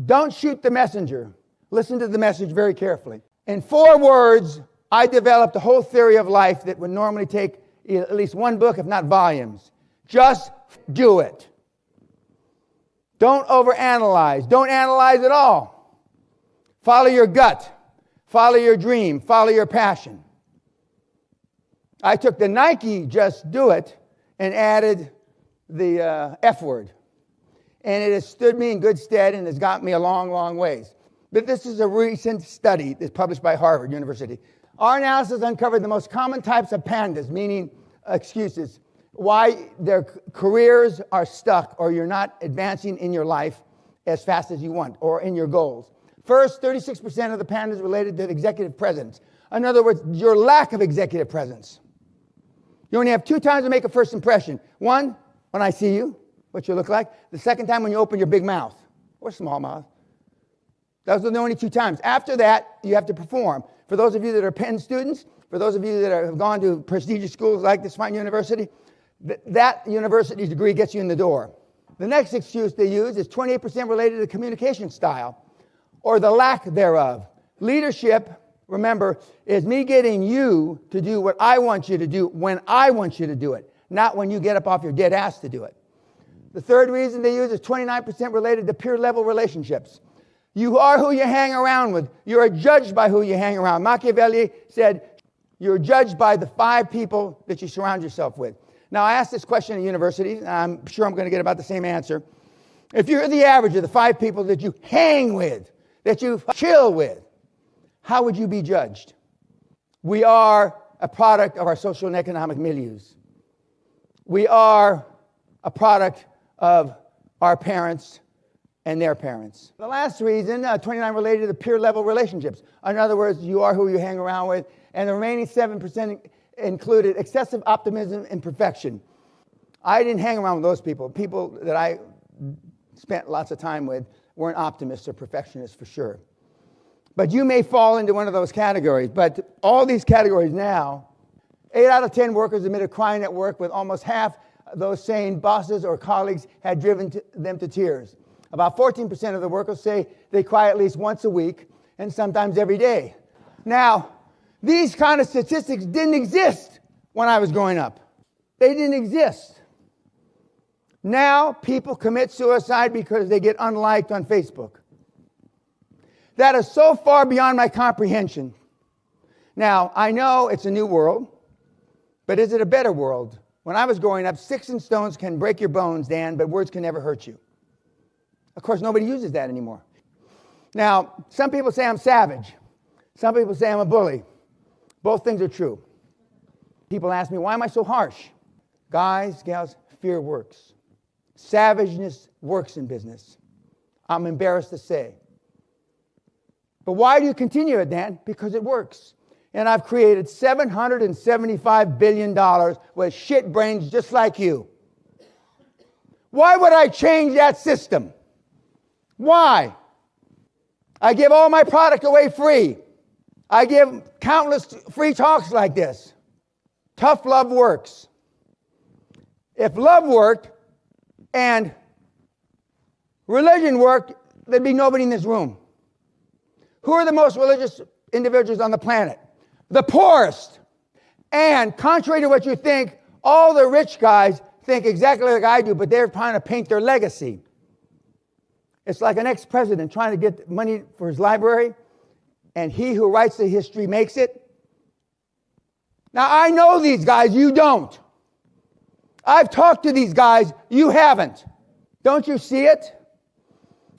don't shoot the messenger. Listen to the message very carefully. In 4 words, I developed a whole theory of life that would normally take at least one book, if not volumes. Just do it. Don't overanalyze. Don't analyze at all. Follow your gut. Follow your dream. Follow your passion. I took the Nike just do it and added the F word. And it has stood me in good stead and has got me a long, long ways. But this is a recent study that's published by Harvard University. Our analysis uncovered the most common types of pandas, meaning excuses, why their careers are stuck or you're not advancing in your life as fast as you want or in your goals. First, 36% of the pandas related to executive presence. In other words, your lack of executive presence. You only have 2 times to make a first impression. One, when I see you, what you look like. The second time when you open your big mouth or small mouth. Those are the only 2 times. After that, you have to perform. For those of you that are Penn students, for those of you that have gone to prestigious schools like this fine university, that university degree gets you in the door. The next excuse they use is 28% related to communication style or the lack thereof. Leadership, remember, is me getting you to do what I want you to do when I want you to do it, not when you get up off your dead ass to do it. The third reason they use is 29% related to peer-level relationships. You are who you hang around with. You are judged by who you hang around. Machiavelli said, you're judged by the 5 people that you surround yourself with. Now, I asked this question at university, and I'm sure I'm going to get about the same answer. If you're the average of the 5 people that you hang with, that you chill with, how would you be judged? We are a product of our social and economic milieus. We are a product of our parents and their parents. The last reason, 29 related to peer-level relationships. In other words, you are who you hang around with. And the remaining 7% included excessive optimism and perfection. I didn't hang around with those people. People that I spent lots of time with weren't optimists or perfectionists for sure. But you may fall into one of those categories. But all these categories now, 8 out of 10 workers admitted crying at work, with almost half those saying bosses or colleagues had driven them to tears. About 14% of the workers say they cry at least once a week and sometimes every day. Now, these kind of statistics didn't exist when I was growing up. They didn't exist. Now, people commit suicide because they get unliked on Facebook. That is so far beyond my comprehension. Now, I know it's a new world, but is it a better world? When I was growing up, sticks and stones can break your bones, Dan, but words can never hurt you. Of course, nobody uses that anymore. Now, some people say I'm savage. Some people say I'm a bully. Both things are true. People ask me, why am I so harsh? Guys, gals, fear works. Savageness works in business. I'm embarrassed to say. But why do you continue it, Dan? Because it works. And I've created $775 billion with shit brains just like you. Why would I change that system? Why? I give all my product away free. I give countless free talks like this. Tough love works. If love worked and religion worked, there'd be nobody in this room. Who are the most religious individuals on the planet? The poorest. And contrary to what you think, all the rich guys think exactly like I do, but they're trying to paint their legacy. It's like an ex-president trying to get money for his library, and he who writes the history makes it. Now, I know these guys, you don't. I've talked to these guys, you haven't. Don't you see it?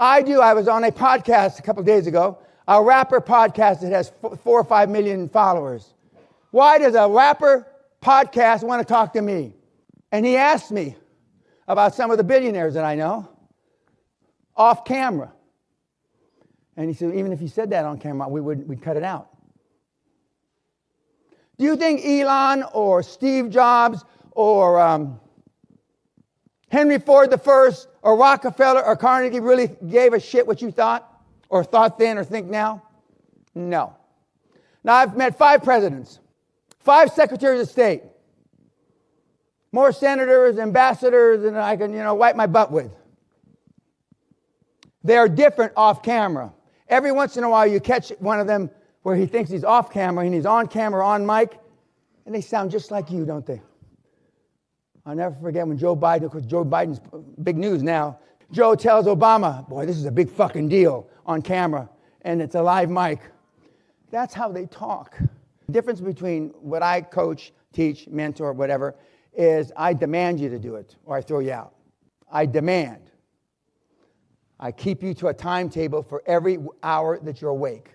I do. I was on a podcast a couple of days ago, a rapper podcast that has 4 or 5 million followers. Why does a rapper podcast want to talk to me? And he asked me about some of the billionaires that I know off camera. And he said, even if you said that on camera, we'd cut it out. Do you think Elon or Steve Jobs or Henry Ford I or Rockefeller or Carnegie really gave a shit what you thought or thought then or think now? No. Now, I've met 5 presidents, 5 secretaries of state, more senators, ambassadors than I can, wipe my butt with. They are different off camera. Every once in a while you catch one of them where he thinks he's off camera and he's on camera, on mic, and they sound just like you, don't they? I'll never forget when Joe Biden, of course Joe Biden's big news now, Joe tells Obama, boy, this is a big fucking deal on camera, and it's a live mic. That's how they talk. The difference between what I coach, teach, mentor, whatever, is I demand you to do it or I throw you out. I demand. I keep you to a timetable for every hour that you're awake.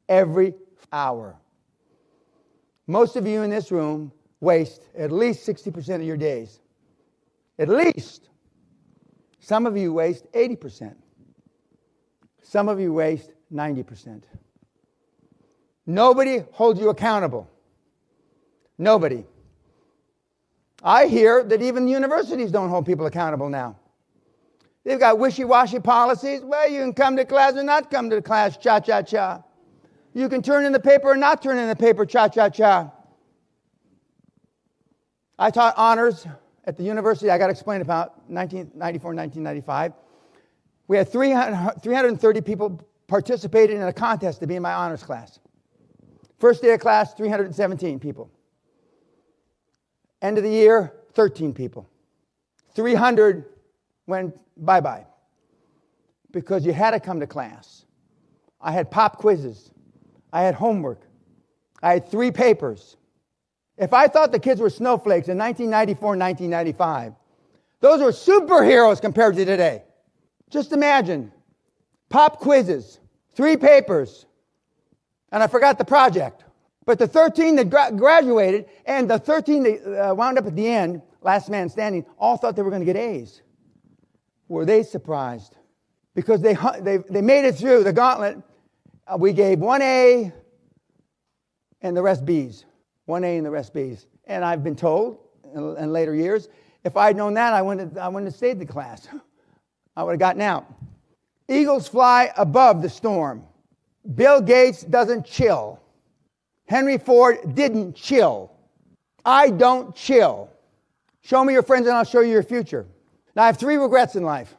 Every hour. Most of you in this room waste at least 60% of your days. At least. Some of you waste 80%. Some of you waste 90%. Nobody holds you accountable. Nobody. I hear that even universities don't hold people accountable now. They've got wishy-washy policies. Well, you can come to class or not come to class, cha-cha-cha. You can turn in the paper or not turn in the paper, cha-cha-cha. I taught honors at the university. I got to explain about 1994, 1995. We had 330 people participated in a contest to be in my honors class. First day of class, 317 people. End of the year, 13 people. 300 went bye-bye because you had to come to class. I had pop quizzes. I had homework. I had 3 papers. If I thought the kids were snowflakes in 1994, 1995, those were superheroes compared to today. Just imagine, pop quizzes, 3 papers, and I forgot the project. But the 13 that graduated and the 13 that wound up at the end, last man standing, all thought they were going to get A's. Were they surprised? Because they made it through the gauntlet. We gave 1 A and the rest B's. 1 A and the rest B's. And I've been told in later years, if I'd known that, I wouldn't have stayed in the class. I would have gotten out. Eagles fly above the storm. Bill Gates doesn't chill. Henry Ford didn't chill. I don't chill. Show me your friends and I'll show you your future. Now, I have 3 regrets in life.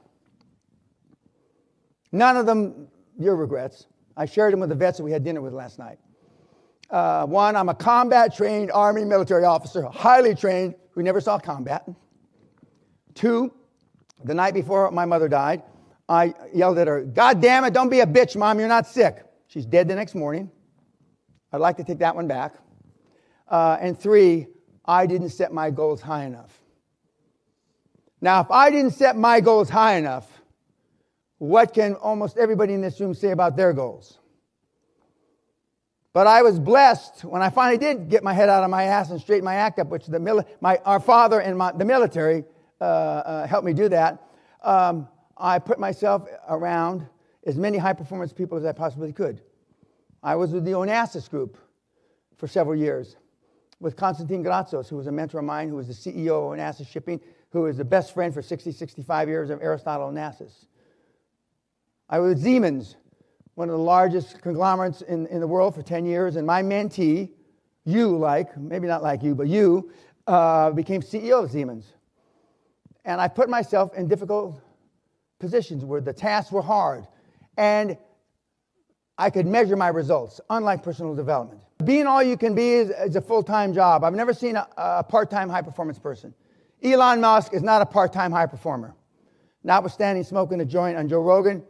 None of them your regrets. I shared them with the vets that we had dinner with last night. 1, I'm a combat-trained Army military officer, highly trained, who never saw combat. 2, the night before my mother died, I yelled at her, God damn it, don't be a bitch, Mom, you're not sick. She's dead the next morning. I'd like to take that one back. And 3, I didn't set my goals high enough. Now, if I didn't set my goals high enough, what can almost everybody in this room say about their goals? But I was blessed when I finally did get my head out of my ass and straighten my act up, which our father and the military helped me do that. I put myself around as many high-performance people as I possibly could. I was with the Onassis group for several years with Konstantin Gratsos, who was a mentor of mine, who was the CEO of Onassis Shipping, who was the best friend for 65 years of Aristotle Onassis. I was with Siemens, one of the largest conglomerates in the world for 10 years, and my mentee, maybe not like you, but you, became CEO of Siemens. And I put myself in difficult positions where the tasks were hard, and I could measure my results, unlike personal development. Being all you can be is a full-time job. I've never seen a part-time high-performance person. Elon Musk is not a part-time high performer. Notwithstanding smoking a joint on Joe Rogan,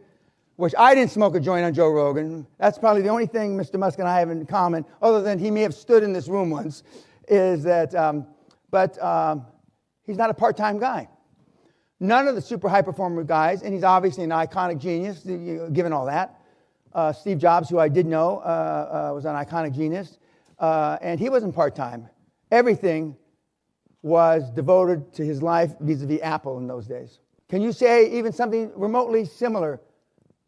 which I didn't smoke a joint on Joe Rogan. That's probably the only thing Mr. Musk and I have in common, other than he may have stood in this room once, is that, he's not a part-time guy. None of the super high-performer guys, and he's obviously an iconic genius, given all that. Steve Jobs, who I did know, was an iconic genius, and he wasn't part-time. Everything was devoted to his life vis-a-vis Apple in those days. Can you say even something remotely similar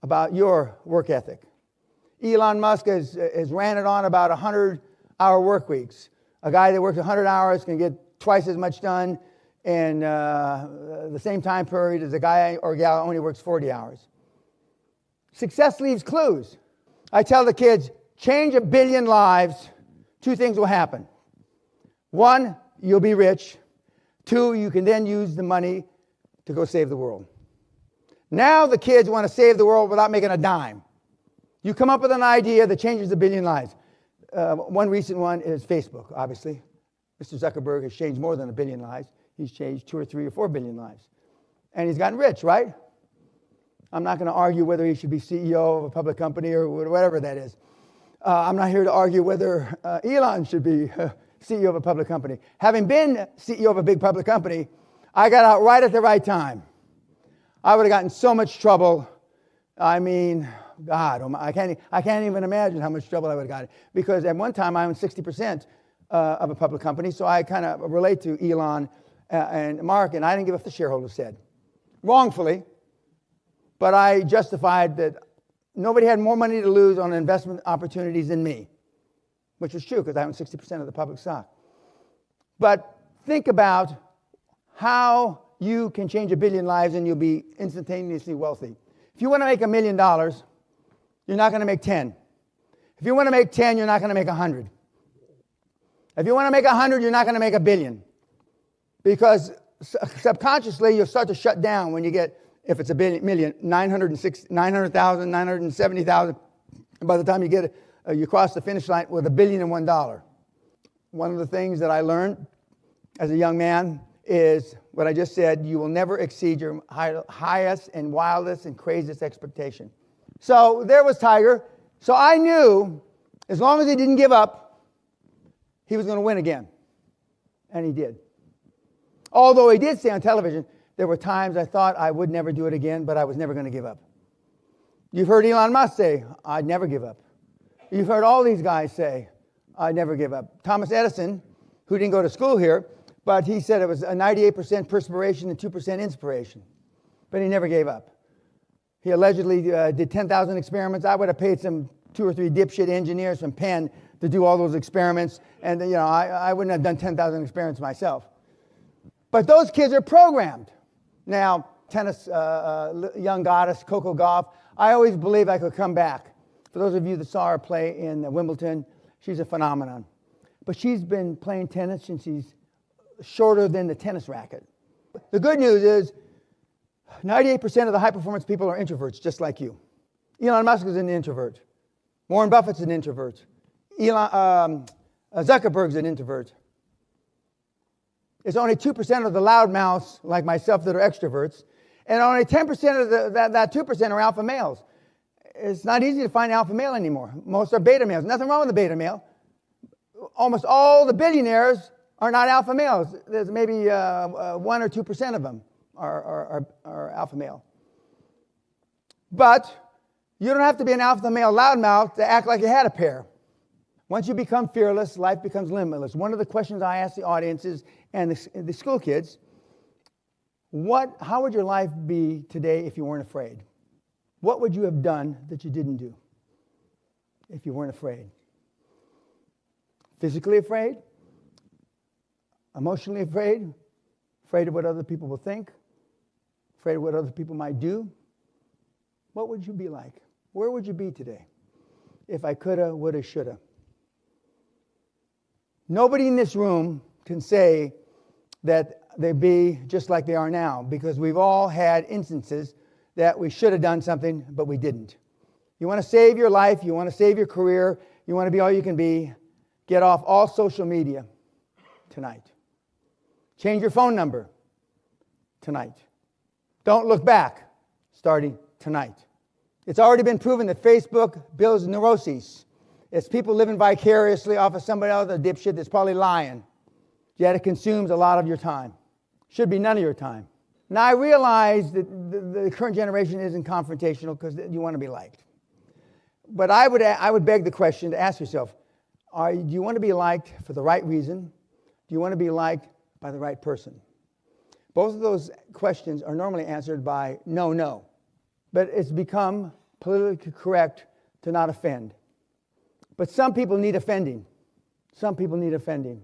about your work ethic? Elon Musk has ran it on about 100-hour work weeks. A guy that works 100 hours can get twice as much done in the same time period as a guy or gal who only works 40 hours. Success leaves clues. I tell the kids, change 1 billion lives, 2 things will happen. 1, you'll be rich. 2, you can then use the money to go save the world. Now the kids want to save the world without making a dime. You come up with an idea that changes a billion lives. One recent one is Facebook, obviously. Mr. Zuckerberg has changed more than a billion lives. He's changed 2 or 3 or 4 billion lives. And he's gotten rich, right? I'm not going to argue whether he should be CEO of a public company or whatever that is. I'm not here to argue whether Elon should be CEO of a public company. Having been CEO of a big public company, I got out right at the right time. I would have gotten so much trouble. I mean, God, I can't even imagine how much trouble I would have gotten. Because at one time I owned 60% of a public company, so I kind of relate to Elon and Mark, and I didn't give up what the shareholders said. Wrongfully, but I justified that nobody had more money to lose on investment opportunities than me, which was true because I own 60% of the public stock. But think about how you can change a billion lives and you'll be instantaneously wealthy. If you want to make $1 million, you're not going to make 10. If you want to make 10, you're not going to make 100. If you want to make 100, you're not going to make $1 billion. Because subconsciously, you'll start to shut down when you get, if it's $1 million, 900,000, 970,000. By the time you get you cross the finish line with $1 billion and $1. One of the things that I learned as a young man is what I just said: you will never exceed your highest and wildest and craziest expectation. So there was Tiger. So I knew as long as he didn't give up, he was going to win again. And he did. Although he did say on television, there were times I thought I would never do it again, but I was never going to give up. You've heard Elon Musk say, I'd never give up. You've heard all these guys say, I'd never give up. Thomas Edison, who didn't go to school here, but he said it was a 98% perspiration and 2% inspiration. But he never gave up. He allegedly did 10,000 experiments. I would have paid some 2 or 3 dipshit engineers from Penn to do all those experiments. And I wouldn't have done 10,000 experiments myself. But those kids are programmed. Now, tennis, young goddess, Coco Gauff, I always believed I could come back. For those of you that saw her play in Wimbledon, she's a phenomenon. But she's been playing tennis since she's shorter than the tennis racket. The good news is 98% of the high-performance people are introverts, just like you. Elon Musk is an introvert. Warren Buffett's an introvert. Zuckerberg's an introvert. It's only 2% of the loudmouths, like myself, that are extroverts. And only 10% of that 2% are alpha males. It's not easy to find alpha male anymore. Most are beta males. Nothing wrong with the beta male. Almost all the billionaires are not alpha males. There's maybe 1 or 2% of them are alpha male. But you don't have to be an alpha male loudmouth to act like you had a pair. Once you become fearless, life becomes limitless. One of the questions I ask the audiences and the school kids, how would your life be today if you weren't afraid? What would you have done that you didn't do if you weren't afraid? Physically afraid? Emotionally afraid? Afraid of what other people will think? Afraid of what other people might do? What would you be like? Where would you be today if I coulda, woulda, shoulda? Nobody in this room can say that they'd be just like they are now, because we've all had instances that we should have done something, but we didn't. You want to save your life, you want to save your career, you want to be all you can be, get off all social media tonight. Change your phone number tonight. Don't look back starting tonight. It's already been proven that Facebook builds neuroses. It's people living vicariously off of somebody else, a dipshit that's probably lying. Yet it consumes a lot of your time. Should be none of your time. Now, I realize that the current generation isn't confrontational because you want to be liked. But I would beg the question to ask yourself, do you want to be liked for the right reason? Do you want to be liked by the right person? Both of those questions are normally answered by no. But it's become politically correct to not offend. But some people need offending. Some people need offending.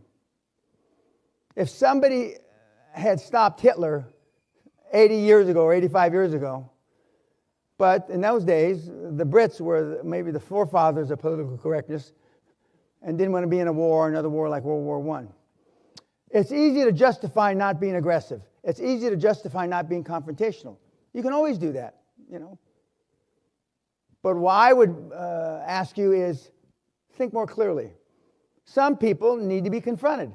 If somebody had stopped Hitler 80 years ago or 85 years ago, but in those days, the Brits were maybe the forefathers of political correctness and didn't want to be in another war like World War I. It's easy to justify not being aggressive. It's easy to justify not being confrontational. You can always do that, you know. But what I would ask you is think more clearly. Some people need to be confronted.